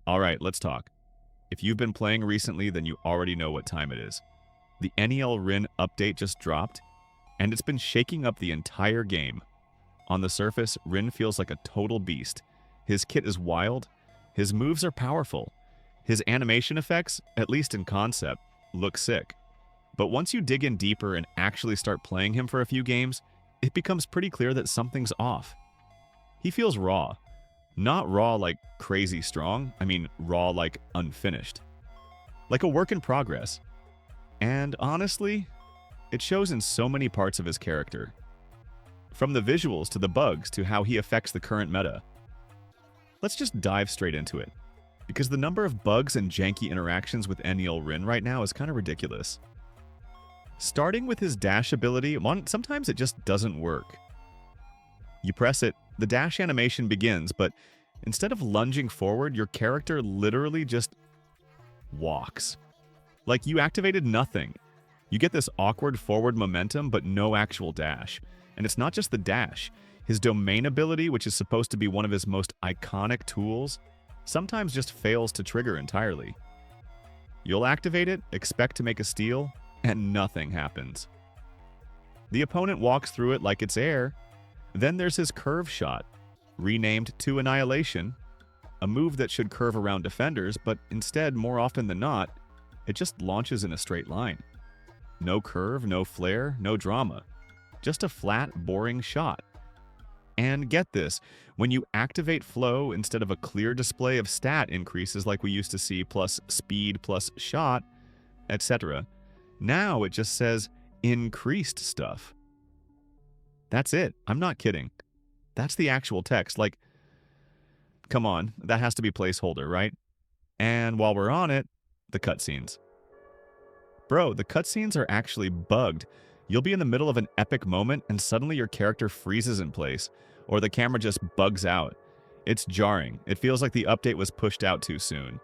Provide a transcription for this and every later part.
Alright, let's talk. If you've been playing recently, then you already know what time it is. The NEL Rin update just dropped, and it's been shaking up the entire game. On the surface, Rin feels like a total beast. His kit is wild, his moves are powerful, his animation effects, at least in concept, look sick. But once you dig in deeper and actually start playing him for a few games, it becomes pretty clear that something's off. He feels raw. Not raw like crazy strong, I mean raw like unfinished. Like a work in progress. And honestly, it shows in so many parts of his character. From the visuals to the bugs to how he affects the current meta. Let's just dive straight into it, because the number of bugs and janky interactions with NEL Rin right now is kind of ridiculous. Starting with his dash ability, sometimes it just doesn't work. You press it, the dash animation begins, but instead of lunging forward, your character literally just walks. Like you activated nothing. You get this awkward forward momentum, but no actual dash. And it's not just the dash. His domain ability, which is supposed to be one of his most iconic tools, sometimes just fails to trigger entirely. You'll activate it, expect to make a steal, and nothing happens. The opponent walks through it like it's air. Then there's his curve shot, renamed to Annihilation, a move that should curve around defenders, but instead, more often than not, it just launches in a straight line. No curve, no flare, no drama. Just a flat, boring shot. And get this, when you activate flow instead of a clear display of stat increases like we used to see, plus speed, plus shot, etc., now it just says increased stuff. That's it. I'm not kidding. That's the actual text. Like, come on, that has to be placeholder, right? And while we're on it, the cutscenes. Bro, the cutscenes are actually bugged. You'll be in the middle of an epic moment and suddenly your character freezes in place, or the camera just bugs out. It's jarring. It feels like the update was pushed out too soon.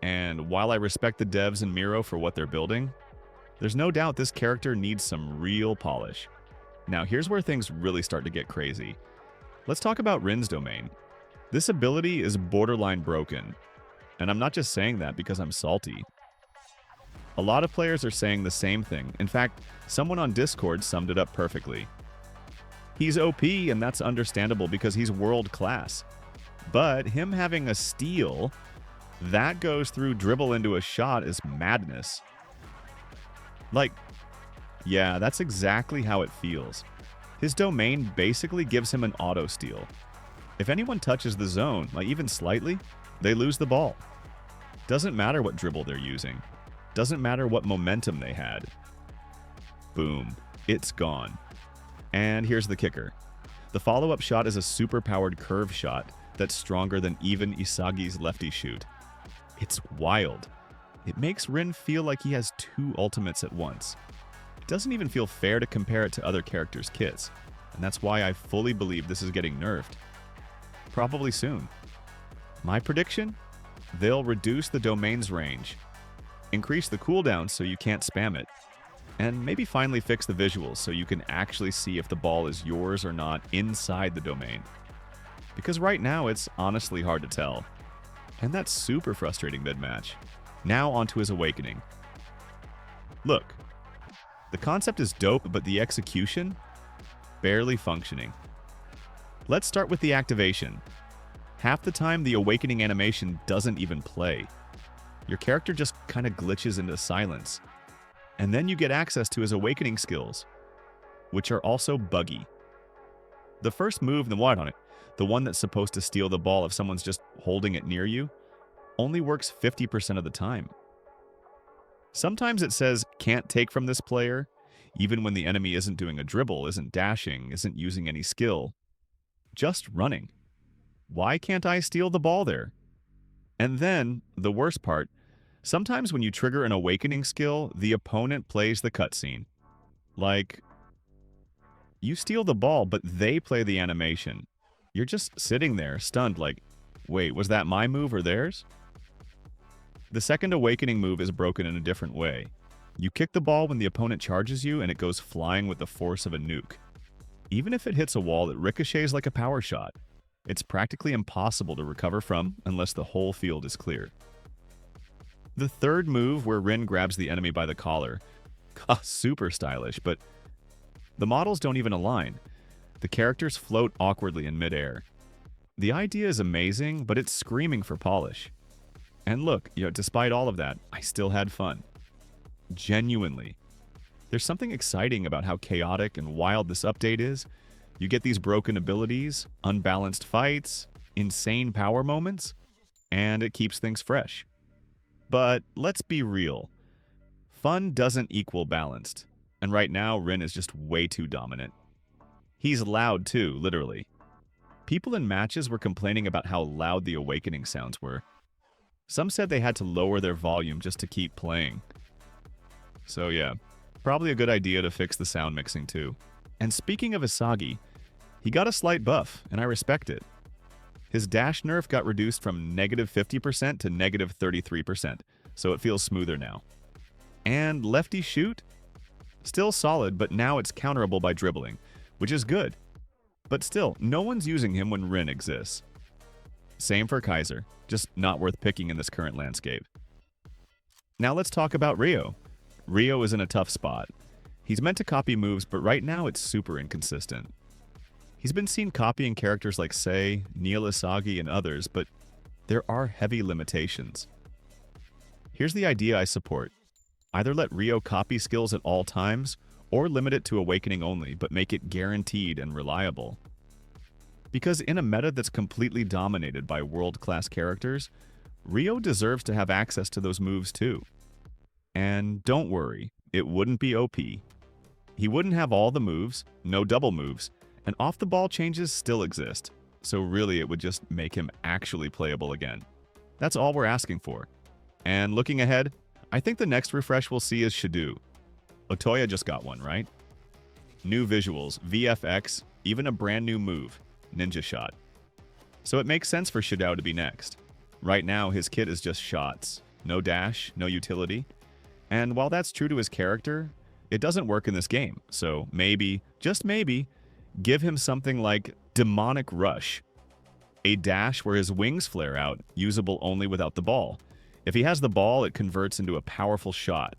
And while I respect the devs and Miro for what they're building, there's no doubt this character needs some real polish. Now here's where things really start to get crazy. Let's talk about Rin's domain. This ability is borderline broken. And I'm not just saying that because I'm salty. A lot of players are saying the same thing. In fact, someone on Discord summed it up perfectly. He's OP, and that's understandable because he's world class. But him having a steal, that goes through dribble into a shot is madness. Like, yeah, that's exactly how it feels. His domain basically gives him an auto steal. If anyone touches the zone, like even slightly, they lose the ball. Doesn't matter what dribble they're using. Doesn't matter what momentum they had. Boom. It's gone. And here's the kicker. The follow-up shot is a super-powered curve shot that's stronger than even Isagi's lefty shoot. It's wild. It makes Rin feel like he has two ultimates at once. It doesn't even feel fair to compare it to other characters' kits, and that's why I fully believe this is getting nerfed. Probably soon. My prediction? They'll reduce the domain's range, increase the cooldown so you can't spam it, and maybe finally fix the visuals so you can actually see if the ball is yours or not inside the domain. Because right now it's honestly hard to tell. And that's super frustrating mid-match. Now onto his awakening. Look, the concept is dope, but the execution? Barely functioning. Let's start with the activation. Half the time the awakening animation doesn't even play. Your character just kind of glitches into silence. And then you get access to his awakening skills, which are also buggy. The first move, the one that's supposed to steal the ball if someone's just holding it near you, only works 50% of the time. Sometimes it says, can't take from this player, even when the enemy isn't doing a dribble, isn't dashing, isn't using any skill. Just running. Why can't I steal the ball there? And then, the worst part, sometimes when you trigger an awakening skill, the opponent plays the cutscene. Like, you steal the ball, but they play the animation. You're just sitting there, stunned, like, wait, was that my move or theirs? The second awakening move is broken in a different way. You kick the ball when the opponent charges you, and it goes flying with the force of a nuke. Even if it hits a wall, it ricochets like a power shot. It's practically impossible to recover from unless the whole field is clear. The third move, where Rin grabs the enemy by the collar, super stylish, but the models don't even align. The characters float awkwardly in midair. The idea is amazing, but it's screaming for polish. And look, despite all of that, I still had fun. Genuinely. There's something exciting about how chaotic and wild this update is. You get these broken abilities, unbalanced fights, insane power moments, and it keeps things fresh. But let's be real. Fun doesn't equal balanced, and right now Rin is just way too dominant. He's loud too, literally. People in matches were complaining about how loud the awakening sounds were. Some said they had to lower their volume just to keep playing. So yeah, probably a good idea to fix the sound mixing too. And speaking of Isagi, he got a slight buff, and I respect it. His dash nerf got reduced from -50% to -33%, so it feels smoother now. And lefty shoot? Still solid, but now it's counterable by dribbling, which is good. But still, no one's using him when Rin exists. Same for Kaiser, just not worth picking in this current landscape. Now let's talk about Ryo. Ryo is in a tough spot. He's meant to copy moves, but right now it's super inconsistent. He's been seen copying characters like Sei, Neil Isagi, and others, but there are heavy limitations. Here's the idea I support. Either let Ryo copy skills at all times, or limit it to Awakening only, but make it guaranteed and reliable. Because in a meta that's completely dominated by world-class characters, Ryo deserves to have access to those moves too. And don't worry, it wouldn't be OP. He wouldn't have all the moves, no double moves, and off-the-ball changes still exist, so really it would just make him actually playable again. That's all we're asking for. And looking ahead, I think the next refresh we'll see is Shidou. Otoya just got one, right? New visuals, VFX, even a brand new move, Ninja Shot. So it makes sense for Shidou to be next. Right now, his kit is just shots. No dash, no utility. And while that's true to his character, it doesn't work in this game. So maybe, just maybe, give him something like Demonic Rush. A dash where his wings flare out, usable only without the ball. If he has the ball, it converts into a powerful shot.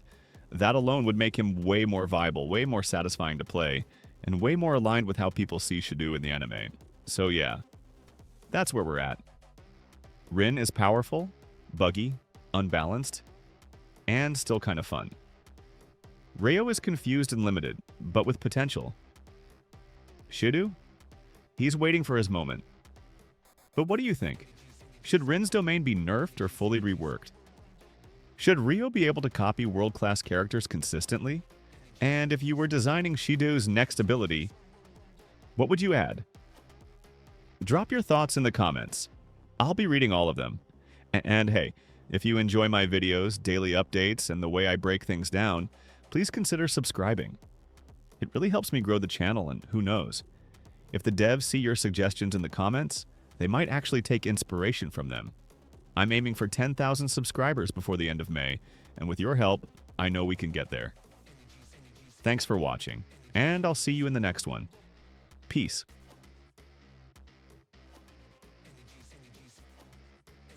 That alone would make him way more viable, way more satisfying to play, and way more aligned with how people see Shidou in the anime. So yeah, that's where we're at. Rin is powerful, buggy, unbalanced, and still kind of fun. Ryo is confused and limited, but with potential. Shidou? He's waiting for his moment. But what do you think? Should Rin's domain be nerfed or fully reworked? Should Ryo be able to copy world-class characters consistently? And if you were designing Shidou's next ability, what would you add? Drop your thoughts in the comments. I'll be reading all of them. And hey, if you enjoy my videos, daily updates, and the way I break things down, please consider subscribing. It really helps me grow the channel, and who knows? If the devs see your suggestions in the comments, they might actually take inspiration from them. I'm aiming for 10,000 subscribers before the end of May, and with your help, I know we can get there. Thanks for watching, and I'll see you in the next one. Peace.